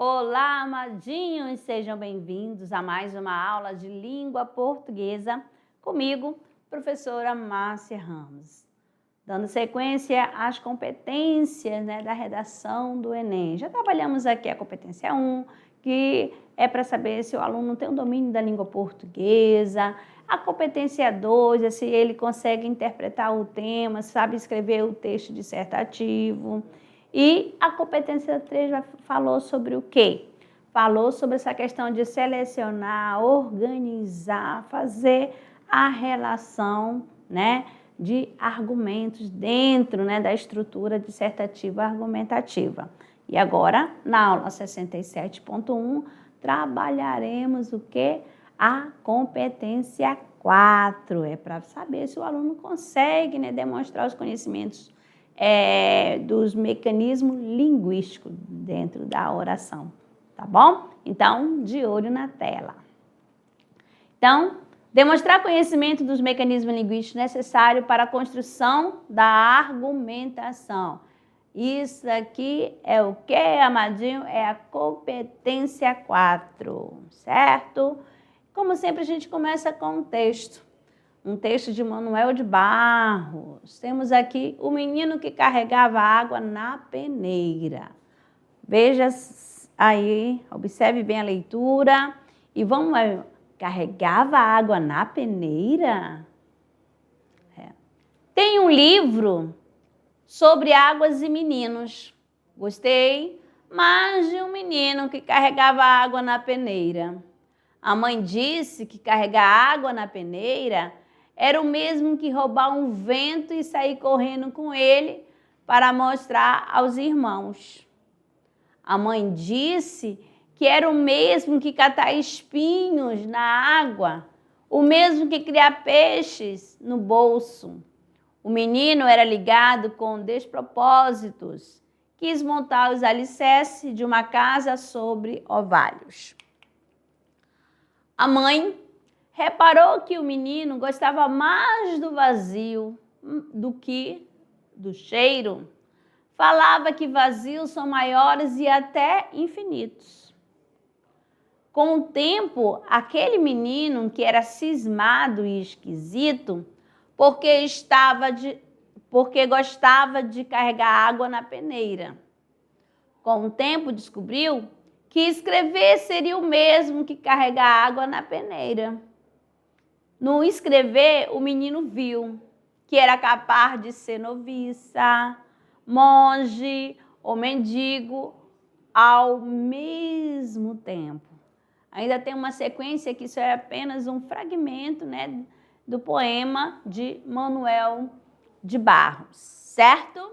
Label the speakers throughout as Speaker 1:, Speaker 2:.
Speaker 1: Olá, amadinhos! Sejam bem-vindos a mais uma aula de língua portuguesa comigo, professora Márcia Ramos. Dando sequência às competências da redação do Enem. Já trabalhamos aqui a competência 1, que é para saber se o aluno tem um domínio da língua portuguesa. A competência 2 é se ele consegue interpretar o tema, sabe escrever o texto dissertativo. E a competência 3 falou sobre o quê? Falou sobre essa questão de selecionar, organizar, fazer a relação, de argumentos dentro, da estrutura dissertativa argumentativa. E agora, na aula 67.1, trabalharemos o quê? A competência 4. É para saber se o aluno consegue demonstrar os conhecimentos dos mecanismos linguísticos dentro da oração, tá bom? Então, de olho na tela. Então, demonstrar conhecimento dos mecanismos linguísticos necessários para a construção da argumentação. Isso aqui é o que, amadinho? É a competência 4, certo? Como sempre, a gente começa com um texto. Um texto de Manuel de Barros. Temos aqui o menino que carregava água na peneira. Veja aí, observe bem a leitura. E vamos lá. Carregava água na peneira? Tem um livro sobre águas e meninos. Gostei. Mais de um menino que carregava água na peneira. A mãe disse que carregar água na peneira era o mesmo que roubar um vento e sair correndo com ele para mostrar aos irmãos. A mãe disse que era o mesmo que catar espinhos na água, o mesmo que criar peixes no bolso. O menino era ligado com despropósitos, quis montar os alicerces de uma casa sobre ovários. A mãe reparou que o menino gostava mais do vazio do que do cheiro. Falava que vazios são maiores e até infinitos. Com o tempo, aquele menino que era cismado e esquisito, porque gostava de carregar água na peneira. Com o tempo, descobriu que escrever seria o mesmo que carregar água na peneira. No escrever, o menino viu que era capaz de ser noviça, monge ou mendigo ao mesmo tempo. Ainda tem uma sequência que isso é apenas um fragmento do poema de Manuel de Barros, certo?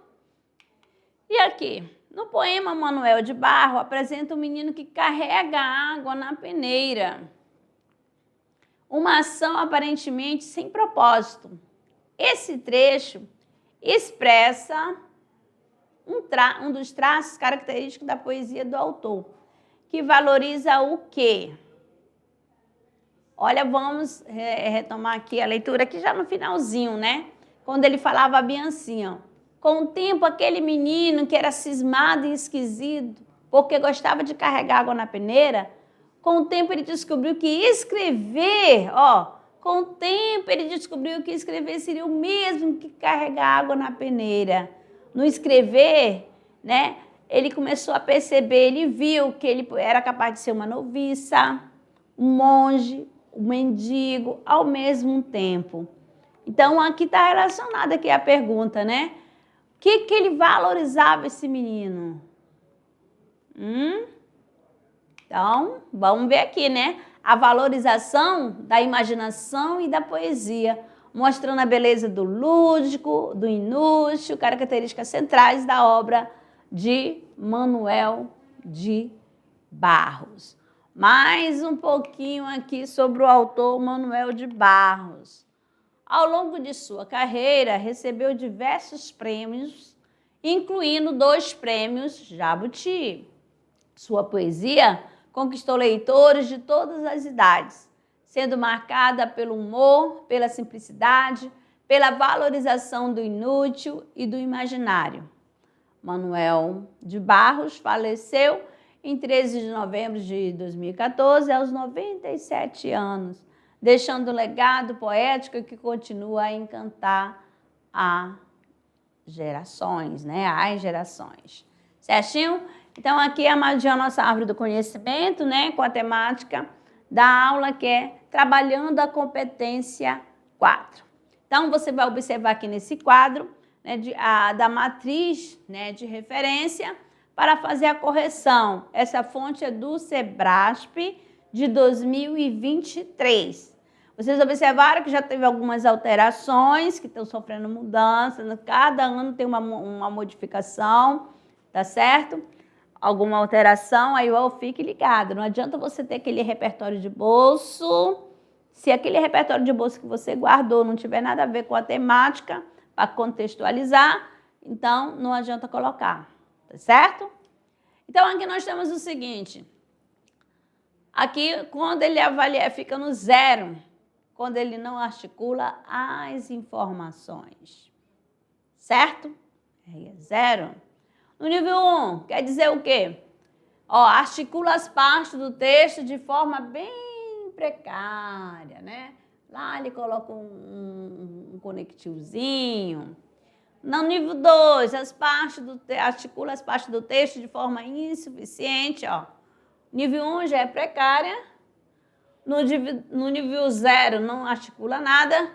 Speaker 1: E aqui, no poema Manuel de Barros, apresenta um menino que carrega água na peneira. Uma ação aparentemente sem propósito. Esse trecho expressa um dos traços característicos da poesia do autor, que valoriza o quê? Olha, vamos retomar aqui a leitura, aqui já no finalzinho, Quando ele falava bem assim, ó. Com o tempo, aquele menino que era cismado e esquisito, porque gostava de carregar água na peneira, com o tempo ele descobriu que escrever, seria o mesmo que carregar água na peneira. No escrever, ele começou a perceber, ele viu que ele era capaz de ser uma noviça, um monge, um mendigo, ao mesmo tempo. Então, aqui está relacionada aqui a pergunta, O que ele valorizava esse menino? Então, vamos ver aqui, A valorização da imaginação e da poesia, mostrando a beleza do lúdico, do inútil, características centrais da obra de Manuel de Barros. Mais um pouquinho aqui sobre o autor Manuel de Barros. Ao longo de sua carreira, recebeu diversos prêmios, incluindo 2 prêmios Jabuti. Sua poesia conquistou leitores de todas as idades, sendo marcada pelo humor, pela simplicidade, pela valorização do inútil e do imaginário. Manuel de Barros faleceu em 13 de novembro de 2014, aos 97 anos, deixando um legado poético que continua a encantar a gerações, né? As gerações. Certinho? Então, aqui é a nossa árvore do conhecimento, né? Com a temática da aula, que é Trabalhando a Competência 4. Então, você vai observar aqui nesse quadro, né, da matriz, né, de referência para fazer a correção. Essa fonte é do SEBRASP de 2023. Vocês observaram que já teve algumas alterações, que estão sofrendo mudanças, cada ano tem uma modificação, tá certo? Alguma alteração, aí fique ligado. Não adianta você ter aquele repertório de bolso, se aquele repertório de bolso que você guardou não tiver nada a ver com a temática, para contextualizar, então não adianta colocar, tá certo? Então aqui nós temos o seguinte, aqui quando ele avalia, fica no 0, quando ele não articula as informações, certo? É 0. No nível 1, quer dizer o quê? Articula as partes do texto de forma bem precária, né? Lá ele coloca um conectivozinho. No nível 2, articula as partes do texto de forma insuficiente. Nível 1 já é precária. No nível 0 não articula nada.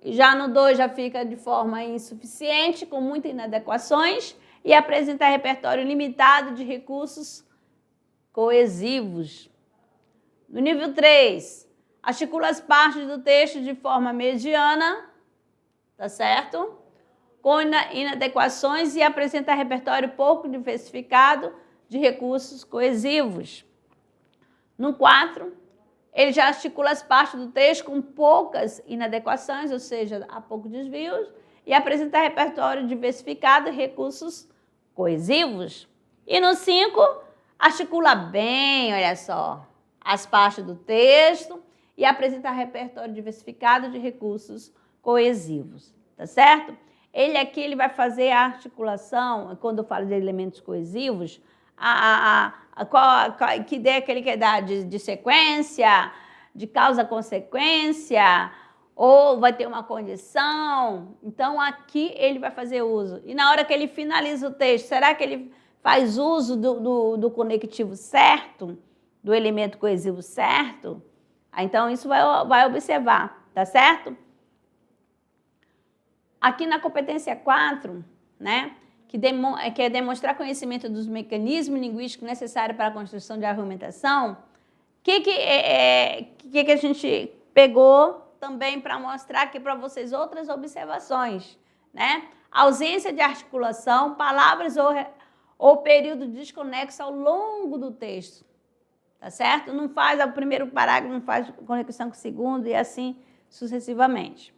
Speaker 1: E já no 2 já fica de forma insuficiente, com muitas inadequações. E apresenta repertório limitado de recursos coesivos. No nível 3, articula as partes do texto de forma mediana, tá certo? Com inadequações e apresenta repertório pouco diversificado de recursos coesivos. No 4, ele já articula as partes do texto com poucas inadequações, ou seja, há poucos desvios, e apresenta repertório diversificado de recursos coesivos. E no 5, articula bem, olha só, as partes do texto e apresenta repertório diversificado de recursos coesivos, tá certo? Ele vai fazer a articulação, quando eu falo de elementos coesivos, que dê aquele que dá de sequência, de causa-consequência, ou vai ter uma condição. Então, aqui ele vai fazer uso. E na hora que ele finaliza o texto, será que ele faz uso do conectivo certo, do elemento coesivo certo? Então, isso vai observar, tá certo? Aqui na competência 4, né, que é demonstrar conhecimento dos mecanismos linguísticos necessários para a construção de argumentação, o que a gente pegou também para mostrar aqui para vocês outras observações, né? Ausência de articulação, palavras ou período desconexo ao longo do texto, tá certo? Não faz o primeiro parágrafo, não faz conexão com o segundo e assim sucessivamente.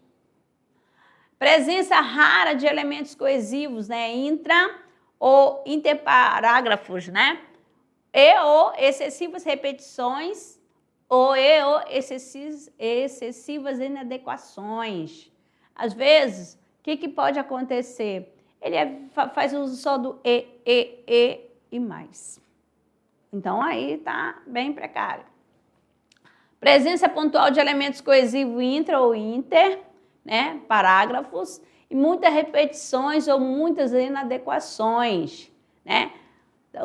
Speaker 1: Presença rara de elementos coesivos, né? Intra ou interparágrafos, né? E ou excessivas repetições ou excessivas inadequações. Às vezes, o que pode acontecer? Ele faz uso só do e mais. Então, aí está bem precário. Presença pontual de elementos coesivos intra ou inter, né? Parágrafos, e muitas repetições ou muitas inadequações, né?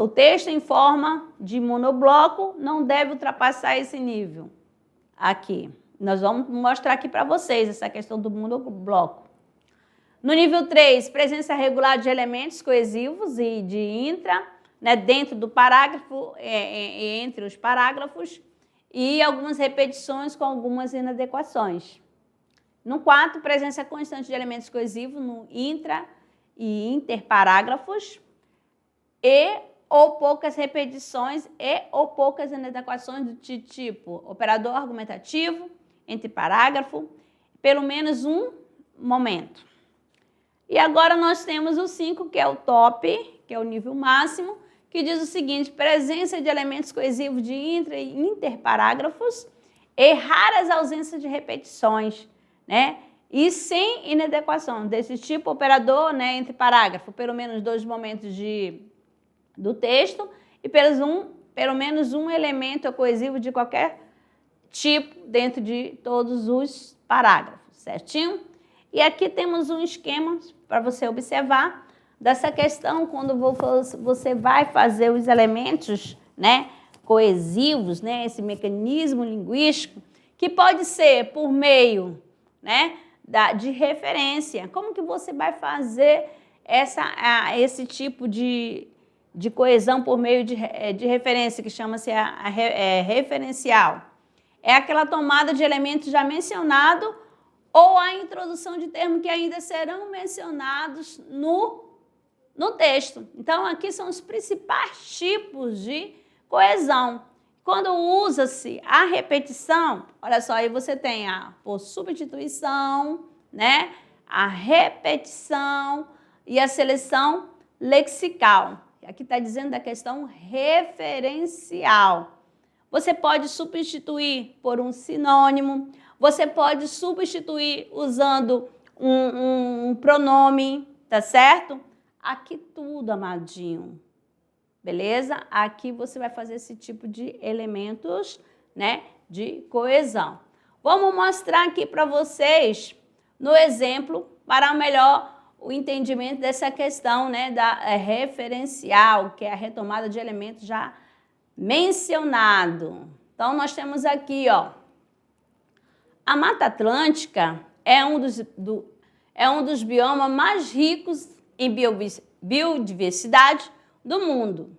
Speaker 1: O texto em forma de monobloco não deve ultrapassar esse nível. Aqui. Nós vamos mostrar aqui para vocês essa questão do monobloco. No nível 3, presença regular de elementos coesivos e de intra, né, dentro do parágrafo, entre os parágrafos, e algumas repetições com algumas inadequações. No 4, presença constante de elementos coesivos no intra e interparágrafos e ou poucas repetições e ou poucas inadequações do tipo operador argumentativo, entre parágrafo, pelo menos um momento. E agora nós temos o 5, que é o top, que é o nível máximo, que diz o seguinte: presença de elementos coesivos de intra e interparágrafos e raras ausências de repetições, né? E sem inadequação desse tipo operador, né, entre parágrafo, pelo menos 2 momentos do texto e pelo menos um elemento coesivo de qualquer tipo dentro de todos os parágrafos, certinho? E aqui temos um esquema para você observar dessa questão quando você vai fazer os elementos, né, coesivos, né, esse mecanismo linguístico, que pode ser por meio, né, de referência. Como que você vai fazer esse tipo de coesão por meio de referência, que chama-se referencial? É aquela tomada de elementos já mencionados ou a introdução de termos que ainda serão mencionados no texto. Então, aqui são os principais tipos de coesão. Quando usa-se a repetição, olha só, aí você tem por substituição, né, a repetição e a seleção lexical. Aqui está dizendo da questão referencial. Você pode substituir por um sinônimo, você pode substituir usando um pronome, tá certo? Aqui tudo, amadinho. Beleza? Aqui você vai fazer esse tipo de elementos, né, de coesão. Vamos mostrar aqui para vocês, no exemplo, para melhor o entendimento dessa questão, né, da referencial, que é a retomada de elementos já mencionado. Então, nós temos aqui, ó, a Mata Atlântica é um dos biomas mais ricos em biodiversidade do mundo.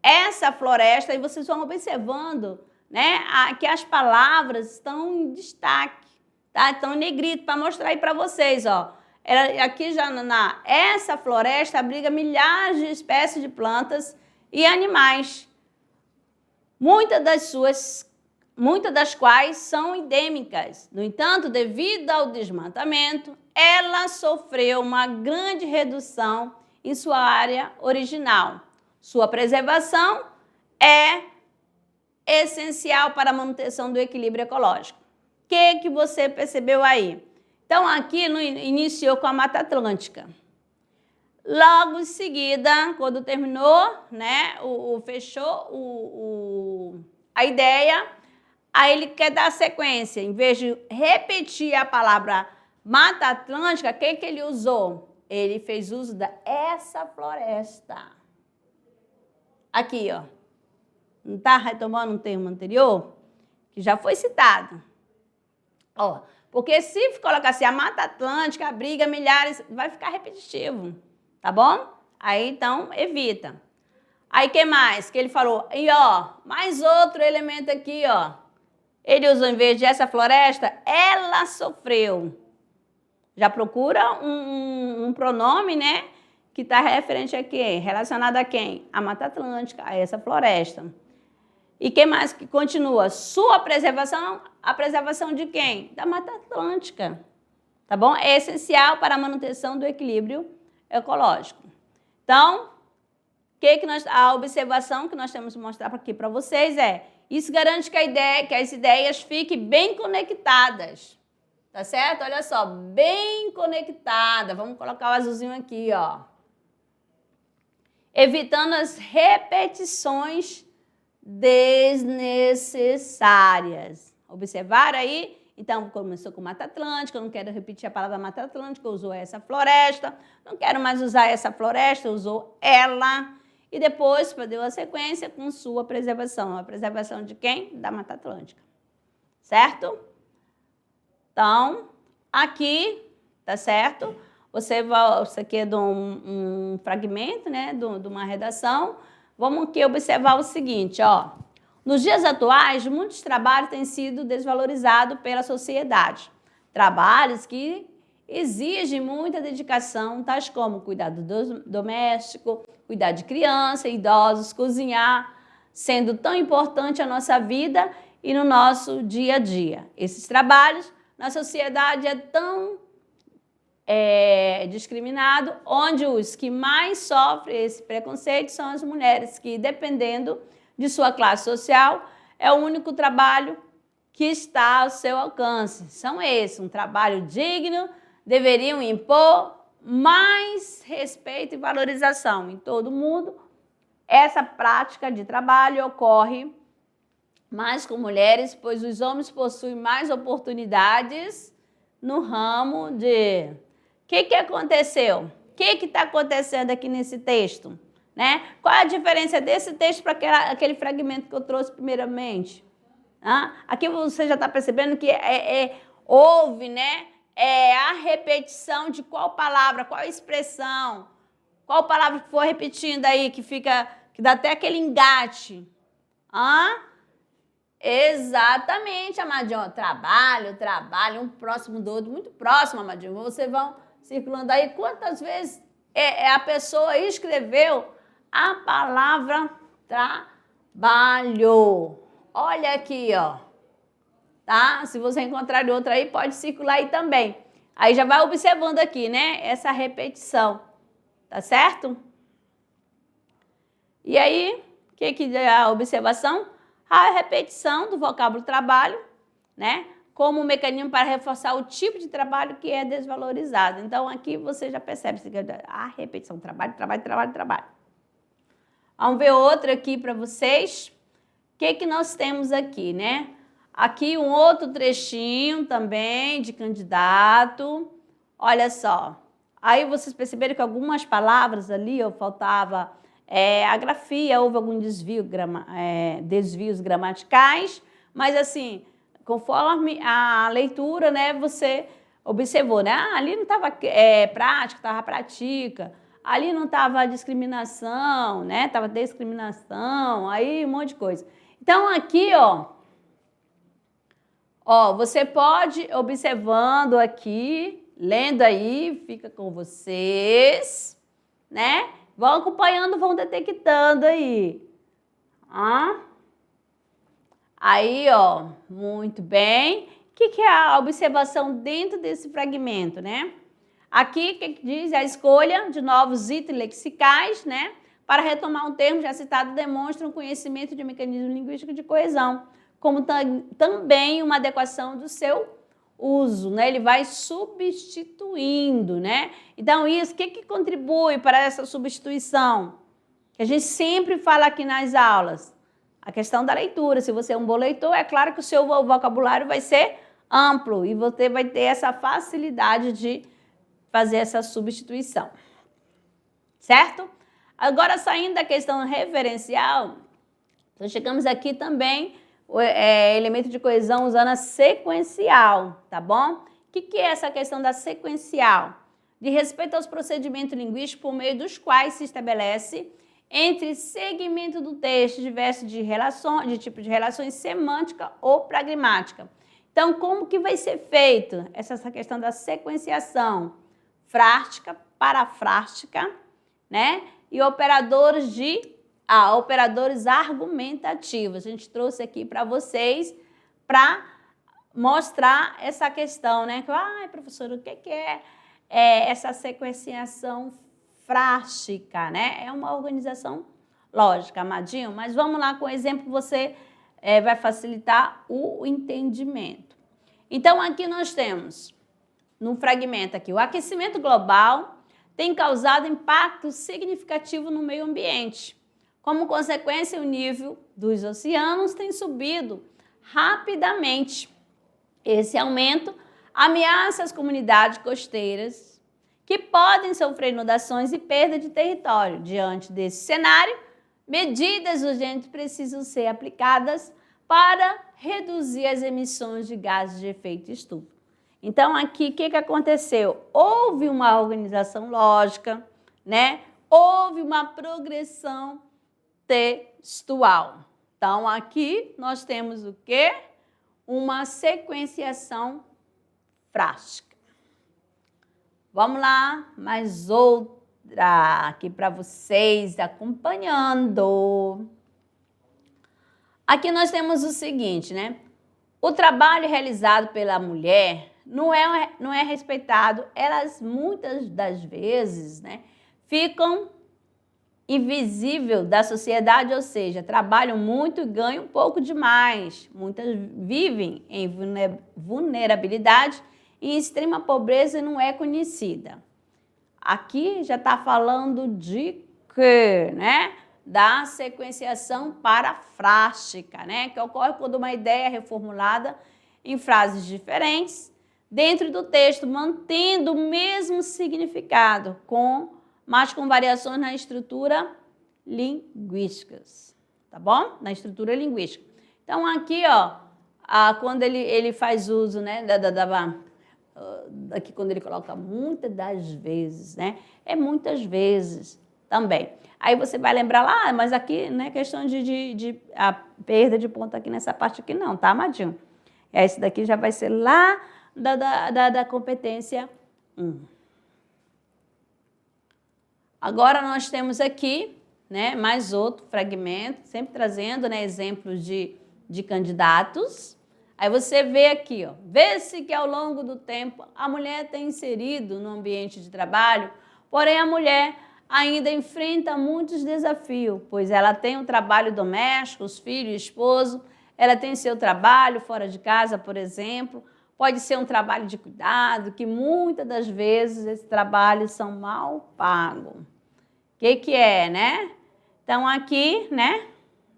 Speaker 1: Essa floresta, e vocês vão observando, né, que as palavras estão em destaque, tá? Estão em negrito, para mostrar aí para vocês, ó. Aqui já essa floresta abriga milhares de espécies de plantas e animais, muitas das quais são endêmicas. No entanto, devido ao desmatamento, ela sofreu uma grande redução em sua área original. Sua preservação é essencial para a manutenção do equilíbrio ecológico. O que você percebeu aí? Então, aqui iniciou com a Mata Atlântica. Logo em seguida, quando terminou, né, fechou a ideia, aí ele quer dar sequência. Em vez de repetir a palavra Mata Atlântica, o que ele usou? Ele fez uso dessa floresta. Aqui, ó. Não está retomando um termo anterior? Que já foi citado. Ó, porque se colocar assim, a Mata Atlântica abriga milhares, vai ficar repetitivo, tá bom? Aí, então, evita. Aí, o que mais que ele falou? E, ó, mais outro elemento aqui, ó. Ele usou, em vez de essa floresta, ela sofreu. Já procura um pronome, né? Que está referente a quem? Relacionado a quem? A Mata Atlântica, a essa floresta. E quem mais que continua? Sua preservação, a preservação de quem? Da Mata Atlântica. Tá bom? É essencial para a manutenção do equilíbrio ecológico. Então, a observação que nós temos que mostrar aqui para vocês isso garante que as ideias fiquem bem conectadas. Tá certo? Olha só, bem conectada. Vamos colocar o azulzinho aqui, ó. Evitando as repetições desnecessárias. Observaram aí? Então, começou com Mata Atlântica, eu não quero repetir a palavra Mata Atlântica, usou essa floresta. Não quero mais usar essa floresta, usou ela. E depois, deu a sequência com sua preservação. A preservação de quem? Da Mata Atlântica. Certo? Então, aqui, tá certo? Isso aqui é de um fragmento, né, de uma redação. Vamos aqui observar o seguinte, ó. Nos dias atuais, muitos trabalhos têm sido desvalorizados pela sociedade. Trabalhos que exigem muita dedicação, tais como cuidado doméstico, cuidar de criança, idosos, cozinhar, sendo tão importante a nossa vida e no nosso dia a dia. Esses trabalhos, na sociedade, é tão discriminado, onde os que mais sofrem esse preconceito são as mulheres, que, dependendo de sua classe social, é o único trabalho que está ao seu alcance. São esses, um trabalho digno, deveriam impor mais respeito e valorização em todo mundo, essa prática de trabalho ocorre mais com mulheres, pois os homens possuem mais oportunidades no ramo de... O que aconteceu? O que está acontecendo aqui nesse texto? Né? Qual é a diferença desse texto para aquele fragmento que eu trouxe primeiramente? Aqui você já está percebendo que houve, né, a repetição de qual palavra, qual expressão, qual palavra que for repetindo aí, que dá até aquele engate. Exatamente, amadinho. Trabalho, um próximo do outro, muito próximo, amadinho. Vocês vão circulando aí. Quantas vezes a pessoa escreveu a palavra trabalho? Olha aqui, ó. Tá? Se você encontrar outra aí, pode circular aí também. Aí já vai observando aqui, né? Essa repetição. Tá certo? E aí, o que é a observação? A repetição do vocábulo trabalho, né? Como um mecanismo para reforçar o tipo de trabalho que é desvalorizado. Então, aqui você já percebe a repetição, trabalho. Vamos ver outra aqui para vocês. O que nós temos aqui, né? Aqui um outro trechinho também de candidato. Olha só. Aí vocês perceberam que algumas palavras ali, faltava a grafia, houve algum desvios gramaticais, mas assim, conforme a leitura, né, você observou, né? Ali não estava prática, estava pratica. Ali não estava discriminação, né? Estava discriminação, aí um monte de coisa. Então, aqui, você pode observando aqui, lendo aí, fica com vocês, né? Vão acompanhando, vão detectando aí. Aí, muito bem. O que é a observação dentro desse fragmento, né? Aqui, o que diz? A escolha de novos itens lexicais, né? Para retomar um termo já citado, demonstra um conhecimento de mecanismo linguístico de coesão, como também uma adequação do seu uso, né? Ele vai substituindo, né? Então, isso, o que contribui para essa substituição? Que a gente sempre fala aqui nas aulas. A questão da leitura. Se você é um bom leitor, é claro que o seu vocabulário vai ser amplo e você vai ter essa facilidade de fazer essa substituição. Certo? Agora, saindo da questão referencial, então chegamos aqui também elemento de coesão usando a sequencial, tá bom? O que é essa questão da sequencial? De respeito aos procedimentos linguísticos por meio dos quais se estabelece entre segmento do texto diversos de tipo de relações semântica ou pragmática. Então, como que vai ser feito essa questão da sequenciação? Frástica, parafrástica, né? E operadores argumentativos. A gente trouxe aqui para vocês para mostrar essa questão, né? Professora, o que é essa sequenciação frástica, né? É uma organização lógica, amadinho, mas vamos lá com o exemplo, você vai facilitar o entendimento. Então, aqui nós temos, no fragmento aqui, o aquecimento global tem causado impacto significativo no meio ambiente. Como consequência, o nível dos oceanos tem subido rapidamente. Esse aumento ameaça as comunidades costeiras, que podem sofrer inundações e perda de território. Diante desse cenário, medidas urgentes precisam ser aplicadas para reduzir as emissões de gases de efeito estufa. Então, aqui, o que aconteceu? Houve uma organização lógica, né? Houve uma progressão textual. Então, aqui nós temos o quê? Uma sequenciação frástica. Vamos lá, mais outra aqui para vocês acompanhando. Aqui nós temos o seguinte, né? O trabalho realizado pela mulher não é respeitado. Elas, muitas das vezes, né, ficam invisível da sociedade, ou seja, trabalham muito e ganham um pouco demais. Muitas vivem em vulnerabilidade e extrema pobreza e não é conhecida. Aqui já está falando de quê, né? da sequenciação parafrástica, né? Que ocorre quando uma ideia é reformulada em frases diferentes dentro do texto, mantendo o mesmo significado, mas com variações na estrutura linguística, tá bom? Na estrutura linguística. Então, aqui, ó, quando ele faz uso, né, aqui quando ele coloca muitas das vezes, né? É muitas vezes também. Aí você vai lembrar lá, mas aqui não é questão de a perda de ponto aqui nessa parte aqui não, tá, amadinho? Esse daqui já vai ser lá da competência 1. Agora nós temos aqui, né, mais outro fragmento, sempre trazendo, né, exemplos de candidatos. Aí você vê aqui, ó, vê-se que ao longo do tempo a mulher tem inserido no ambiente de trabalho, porém a mulher ainda enfrenta muitos desafios, pois ela tem um trabalho doméstico, os filhos, o esposo, ela tem seu trabalho fora de casa, por exemplo, pode ser um trabalho de cuidado, que muitas das vezes esses trabalhos são mal pagos. O que é, né? Então aqui, né,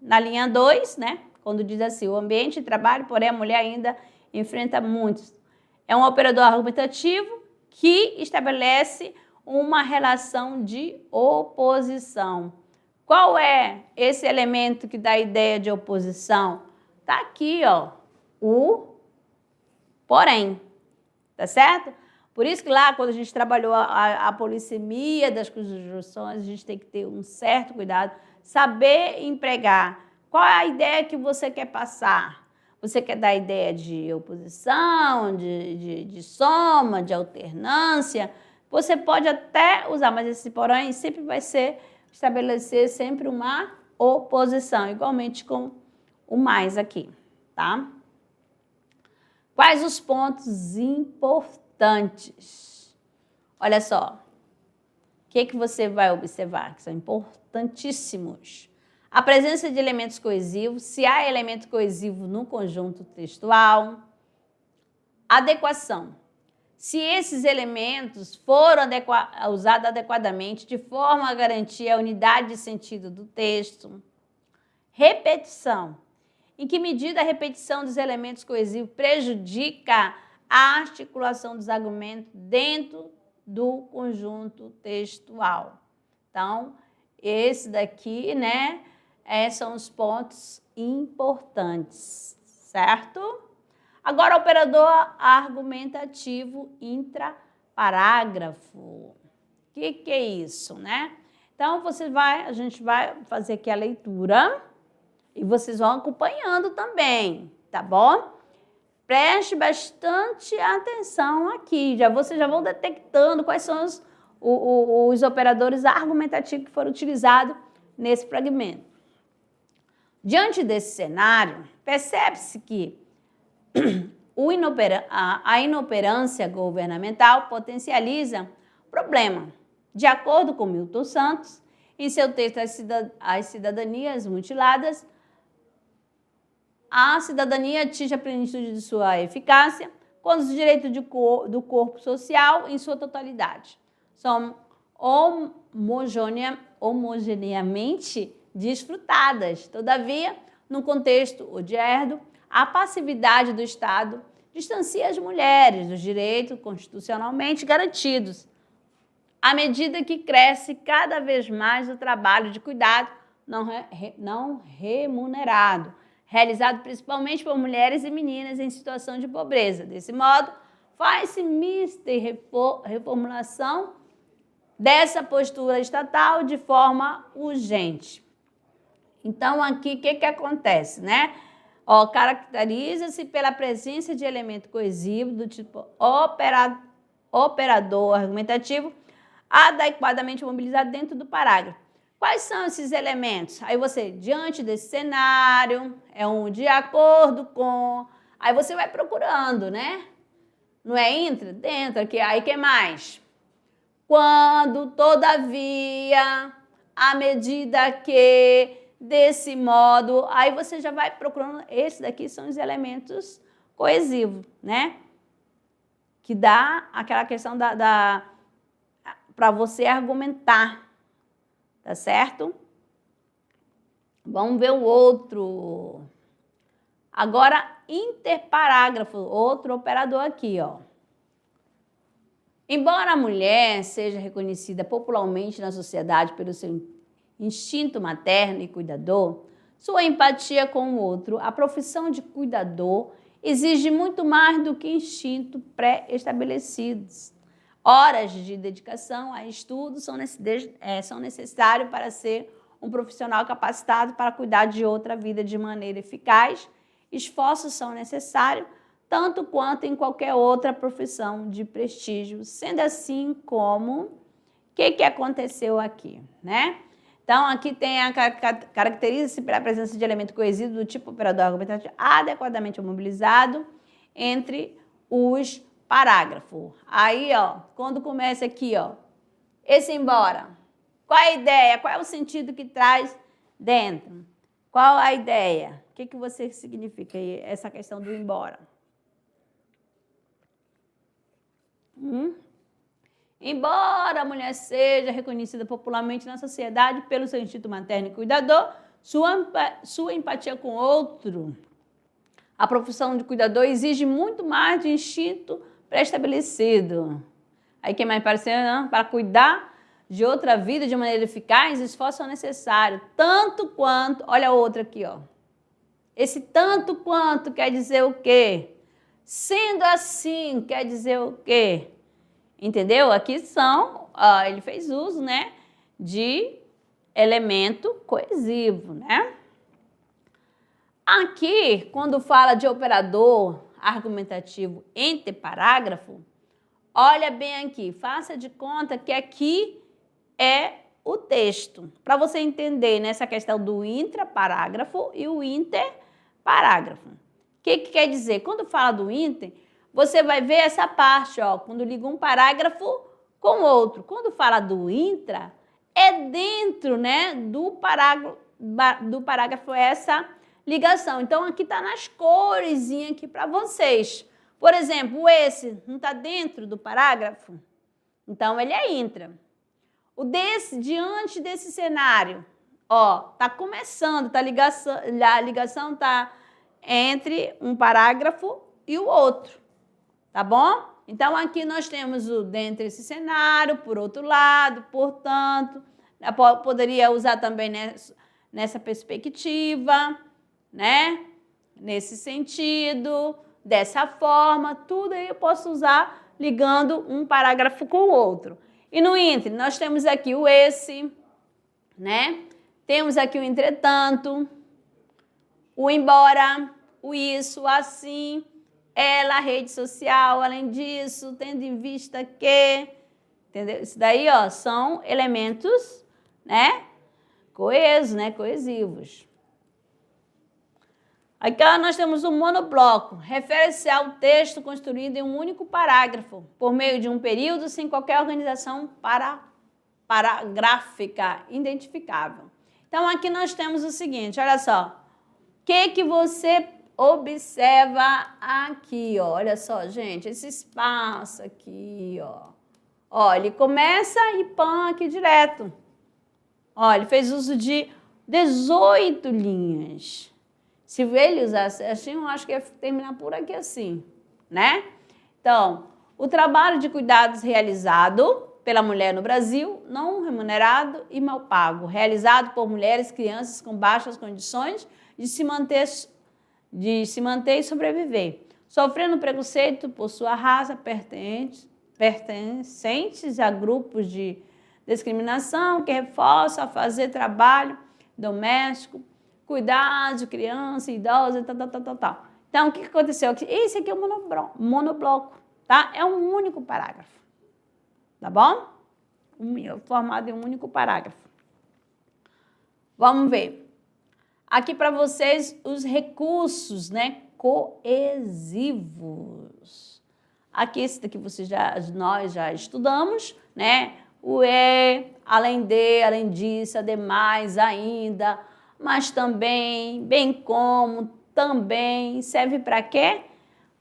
Speaker 1: na linha 2, né, quando diz assim, o ambiente de trabalho, porém a mulher ainda enfrenta muitos. É um operador argumentativo que estabelece uma relação de oposição. Qual é esse elemento que dá a ideia de oposição? Tá aqui, ó, o porém, tá certo? Por isso que lá, quando a gente trabalhou a polissemia das conjunções, a gente tem que ter um certo cuidado, saber empregar. Qual é a ideia que você quer passar? Você quer dar a ideia de oposição, de soma, de alternância? Você pode até usar, mas esse porém sempre vai ser estabelecer sempre uma oposição, igualmente com o mais aqui, tá? Quais os pontos importantes? Olha só, o que você vai observar? Que são importantíssimos. A presença de elementos coesivos, se há elemento coesivo no conjunto textual. Adequação. Se esses elementos foram usados adequadamente de forma a garantir a unidade de sentido do texto. Repetição. Em que medida a repetição dos elementos coesivos prejudica a articulação dos argumentos dentro do conjunto textual? Então, esse daqui, né, são os pontos importantes, certo? Agora, operador argumentativo intraparágrafo. O que é isso, né? Então, a gente vai fazer aqui a leitura. E vocês vão acompanhando também, tá bom? Preste bastante atenção aqui. Vocês já vão detectando quais são os operadores argumentativos que foram utilizados nesse fragmento. Diante desse cenário, percebe-se que a inoperância governamental potencializa o problema. De acordo com Milton Santos, em seu texto As Cidadanias Mutiladas, a cidadania atinge a plenitude de sua eficácia quando os direitos do corpo social, em sua totalidade, são homogeneamente desfrutadas. Todavia, no contexto odierno, a passividade do Estado distancia as mulheres dos direitos constitucionalmente garantidos, à medida que cresce cada vez mais o trabalho de cuidado não remunerado, realizado principalmente por mulheres e meninas em situação de pobreza. Desse modo, faz-se mista reformulação dessa postura estatal de forma urgente. Então, aqui, o que acontece, né? Caracteriza-se pela presença de elemento coesivo do tipo operador argumentativo adequadamente mobilizado dentro do parágrafo. Quais são esses elementos? Aí você, diante desse cenário, de acordo com... Aí você vai procurando, né? Não é intra? Dentro aqui. Aí, que mais? Quando, todavia, à medida que, desse modo... Aí você já vai procurando... Esses daqui são os elementos coesivos, né? Que dá aquela questão para você argumentar. Tá certo? Vamos ver o outro. Agora, interparágrafo, outro operador aqui, ó. Embora a mulher seja reconhecida popularmente na sociedade pelo seu instinto materno e cuidador, sua empatia com o outro, a profissão de cuidador exige muito mais do que instintos pré-estabelecidos. Horas de dedicação a estudos são necessários para ser um profissional capacitado para cuidar de outra vida de maneira eficaz. Esforços são necessários, tanto quanto em qualquer outra profissão de prestígio. Sendo assim, como o que aconteceu aqui, né? Então, aqui tem a caracteriza-se pela presença de elemento coesivo do tipo operador argumentativo adequadamente mobilizado entre os parágrafos. Aí, ó, quando começa aqui, ó, esse embora, qual é a ideia? Qual é o sentido que traz dentro? Qual a ideia? O que você significa aí, essa questão do embora? Embora a mulher seja reconhecida popularmente na sociedade pelo seu instinto materno e cuidador, sua empatia com o outro, a profissão de cuidador exige muito mais de instinto pré-estabelecido. Aí quem mais pareceu, não? Para cuidar de outra vida de maneira eficaz, esforços são necessários, tanto quanto, olha a outra aqui, ó. Esse tanto quanto quer dizer o quê? Sendo assim, quer dizer o quê? Entendeu? Aqui são, ele fez uso, né, de elemento coesivo, né? Aqui, quando fala de operador argumentativo entre parágrafo, olha bem aqui, faça de conta que aqui é o texto, para você entender nessa questão do intraparágrafo e o interparágrafo. O que quer dizer? Quando fala do inter, você vai ver essa parte, ó, quando liga um parágrafo com outro. Quando fala do intra, é dentro, né, do parágrafo essa ligação. Então, aqui está nas coresinhas aqui para vocês. Por exemplo, esse não está dentro do parágrafo? Então, ele é intra. O desse, diante desse cenário, ó, tá começando, a ligação tá entre um parágrafo e o outro. Tá bom? Então, aqui nós temos o dentro desse cenário, por outro lado, portanto, poderia usar também nessa perspectiva, né? Nesse sentido, dessa forma, tudo aí eu posso usar ligando um parágrafo com o outro. E no inter, nós temos aqui o esse, né? Temos aqui o entretanto, o embora, o isso, assim, ela, rede social, além disso, tendo em vista que, entendeu? Isso daí, ó, são elementos, né, coesos, né, coesivos. Aqui ó, nós temos o monobloco, refere-se ao texto construído em um único parágrafo, por meio de um período, sem qualquer organização paragráfica identificável. Então, aqui nós temos o seguinte, olha só, o que você observa aqui, ó, olha só, gente, esse espaço aqui, ó. Ó, ele começa e pã aqui direto. Ó, ele fez uso de 18 linhas. Se ele usasse assim, eu acho que ia terminar por aqui assim, né? Então, o trabalho de cuidados realizado pela mulher no Brasil, não remunerado e mal pago, realizado por mulheres e crianças com baixas condições de se manter e sobreviver, sofrendo preconceito por sua raça, pertencentes a grupos de discriminação que reforçam a fazer trabalho doméstico, cuidar de criança, idosa, tal. Então, o que aconteceu? Esse aqui é o monobloco, tá? É um único parágrafo, tá bom? Formado em um único parágrafo. Vamos ver. Aqui para vocês os recursos, né, coesivos. Aqui esse daqui nós já estudamos, né? O além de, além disso, ademais, ainda, mas também, bem como, também, serve para quê?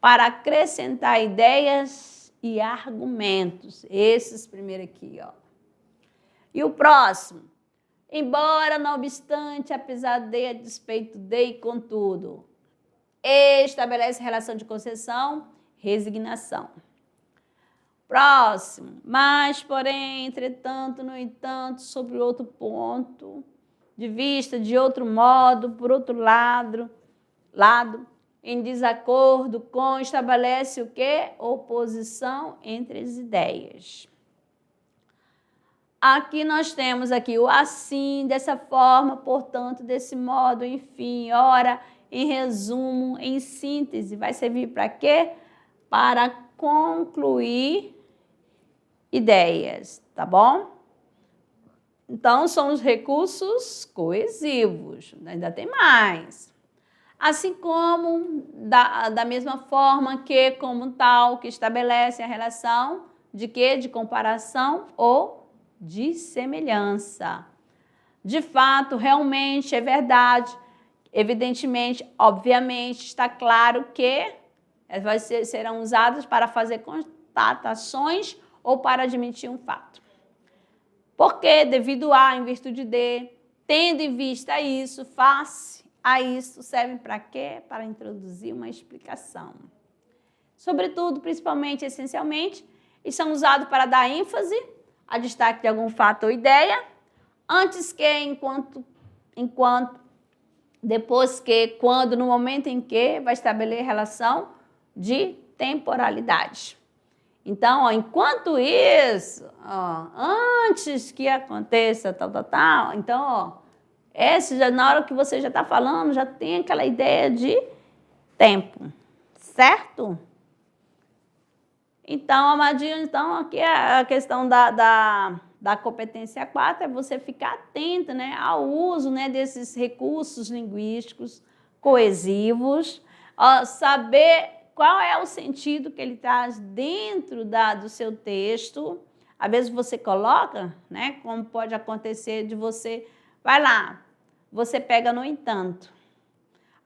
Speaker 1: Para acrescentar ideias e argumentos. Esses primeiro aqui, ó. E o próximo? Embora, não obstante, apesar de, a despeito de e contudo. Estabelece relação de concessão, resignação. Próximo. Mas, porém, entretanto, no entanto, sobre outro ponto de vista, de outro modo, por outro lado, em desacordo com, estabelece o quê? Oposição entre as ideias. Aqui nós temos aqui o assim, dessa forma, portanto, desse modo, enfim, ora, em resumo, em síntese, vai servir para quê? Para concluir ideias, tá bom? Então, são os recursos coesivos, ainda tem mais. Assim como, da mesma forma que, como tal, que estabelece a relação de quê? De comparação ou de semelhança. De fato, realmente, é verdade, evidentemente, obviamente, está claro que serão usadas para fazer constatações ou para admitir um fato. Porque, devido a, em virtude de, tendo em vista isso, face a isso, servem para quê? Para introduzir uma explicação. Sobretudo, principalmente, essencialmente, e são usados para dar ênfase a destaque de algum fato ou ideia, antes que, enquanto, depois que, quando, no momento em que, vai estabelecer relação de temporalidade. Então, ó, enquanto isso, ó, antes que aconteça tal, então, ó, na hora que você já está falando, já tem aquela ideia de tempo, certo? Então, amadinho, então, aqui a questão da competência 4 é você ficar atento, né, ao uso, né, desses recursos linguísticos coesivos, ó, saber qual é o sentido que ele traz dentro do seu texto. Às vezes você coloca, né, como pode acontecer de você, vai lá, você pega no entanto.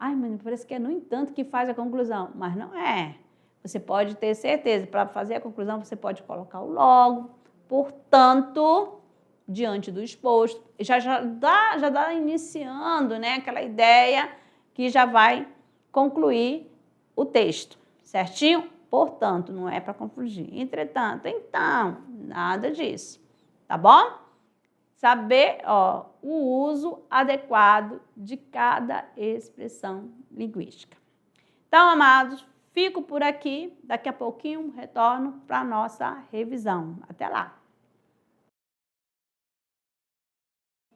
Speaker 1: Ai, mas parece que é no entanto que faz a conclusão, mas não é. Você pode ter certeza, para fazer a conclusão, você pode colocar o logo, portanto, diante do exposto, já dá iniciando, né, aquela ideia que já vai concluir o texto, certinho? Portanto, não é para confundir. Entretanto, então, nada disso, tá bom? Saber, ó, o uso adequado de cada expressão linguística. Então, amados, fico por aqui. Daqui a pouquinho retorno para a nossa revisão. Até lá!